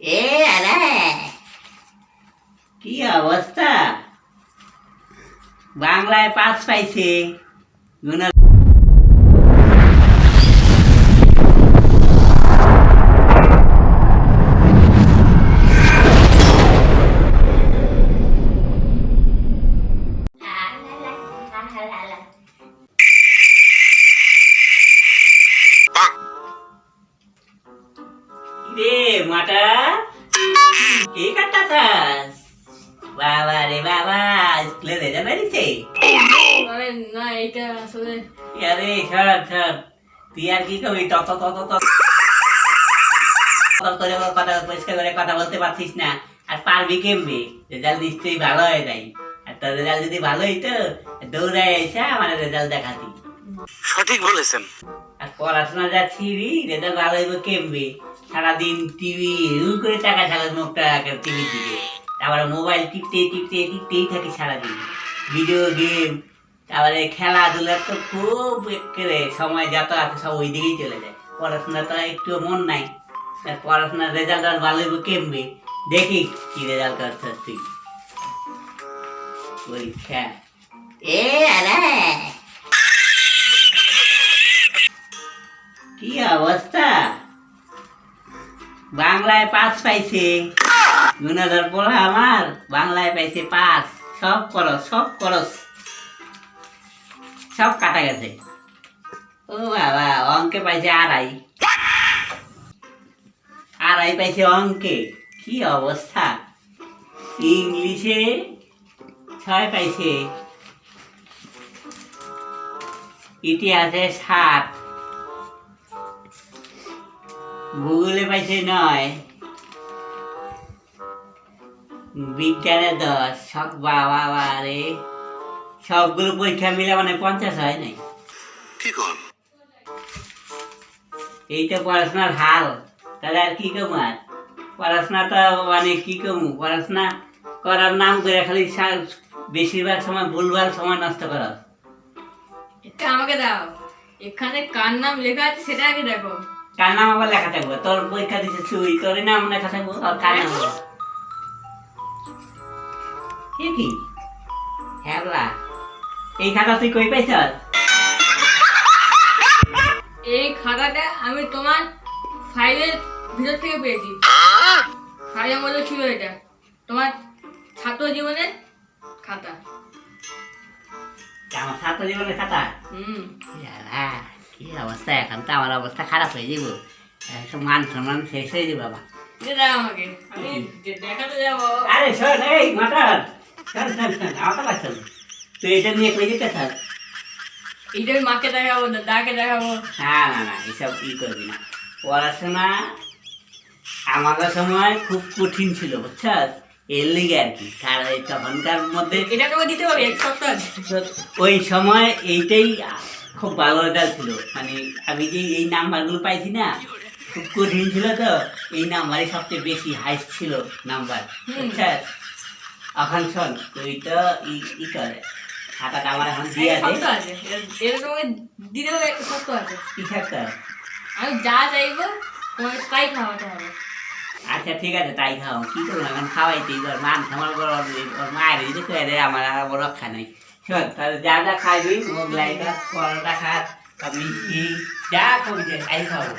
এ আরে কি অবস্থা, বাংলায় 5 পাইছে গুণ। রে মাটা কি কাটাতাস? বাবা রে বাবা, স্কুলে রেজাল্ট বেরিয়েছে? আরে না, এইটা আসলে আরে ছাড় ছাড়, তুই আর কি করবি? তত তত তত করে কথা পরিষ্কার করে কথা বলতে পারছিস না, আর পারবি কেমনি? রেজাল্ট নিশ্চয়ই ভালো হয় নাই। আর তোর রেজাল্ট যদি ভালো হইতো, দৌড়ায় এসে আমার রেজাল্ট দেখাতি। সঠিক বলেছেন। আর পড়াশোনা যা ছিড়ি, রেজাল্ট ভালো হইব কেমনি? সারাদিন টিভি করে টাকা ছাড়ার মুখটা টিভির দিকে, তারপরে মোবাইল টিপতেই থাকি সারাদিন, ভিডিও গেম, তারপরে খেলাধুলা তো খুব করে সময় যত আছে সব ওই দিকেই চলে যায়। পড়াশোনা তো একটু মন নাই। পড়াশোনার রেজাল্ট আর ভালো হইব কেমনি? দেখি কি রেজাল্ট করছিস তুই। পরীক্ষা এ আরে কি অবস্থা, বাংলায় 5 পাইছে। গুণাধর পড়া আমার বাংলায় পাইছে 5। সব করস সব কাটা গেছে। ও বাবা, অঙ্কে পাইছে 2.5 পাইছে অঙ্কে। কি অবস্থা। ইংলিশে 6 পাইছে, ইতিহাসে 7, ভূগোলে পাইছে 9, বিজ্ঞানে 10। সব বাবা রে, সবগুলো পরীক্ষা মিলে মানে 50 হয় নাই। কি কোন? এইটা পড়াশোনার হাল। তাহলে আর কি কমু? আর পড়াশোনা তো মানে কি কমু, পড়াশোনা করার নাম করে খালি বেশিরভাগ সময় ভুলভাল সময় নষ্ট করা। এটা আমাকে দাও। এখানে কার নাম লেখা আছে সেটা আগে দেখো। কার নাম আবার লেখা থাকবো? তোর পরীক্ষা দিচ্ছে তুই, তোর নাম লেখা থাকবো আর কার নাম? কি হ্যাবলা, এই খাতা তুই কই পাইছ? এই খাতাটা আমি তোমার ফাইলের ভিতর থেকে পেয়েছি। ফাইলের মধ্যে ছিল এটা, তোমার ছাত্র জীবনের খাতা। আমার ছাত্র জীবনের খাতা? কি অবস্থা, এখন তো আমার অবস্থা খারাপ হয়ে যাব। সব মান সম্মান শেষ হয়ে যাবে বাবা। দাও আমাকে, আমি দেখাতে যাবো। আরে শোন, এই মাতার, শোন আমার কথা শোন। তুই এটা নিয়ে কই যেতে থাক? এইটা আমি মাকে দেখাবো, দাদাকে দেখাবো। না এসব ই করবি না। পড়াশোনা আমাদের সময় খুব কঠিন ছিল, বুঝছস? এর লিগে আর কি, কারণ তখনকার মধ্যে এটা তোকে দিতে হবে 1 সপ্তাহ। ওই সময় এইটাই খুব ভালো রেজাল্ট ছিল। মানে আমি যে এই নাম্বারগুলো পাইছি না, খুব কঠিন ছিল, তো এই নাম্বারই সবচেয়ে বেশি হাইস্ট ছিল নাম্বার, বুঝছস? এখন শোন, তুই তো ই করে খাতাটা আমার এখন দিয়ে আছে। এটা তোমাকে দিতে হবে 1 সপ্তাহ আছে। কি থাকতে? আমি যা চাইবো তোমাকে তাই খাওয়াতে হবে। আচ্ছা ঠিক আছে, তাই খাও। কি করবো এখন, খাওয়াইতে ওর মান আমার ওর মায়ের যদি করে দেয়, আমার আর রক্ষা নেই। শোন, তাহলে যা যা খাইবি, মোগলাইটা, পরোটা খা, মিষ্টি, যা খাবি তাই খাবো।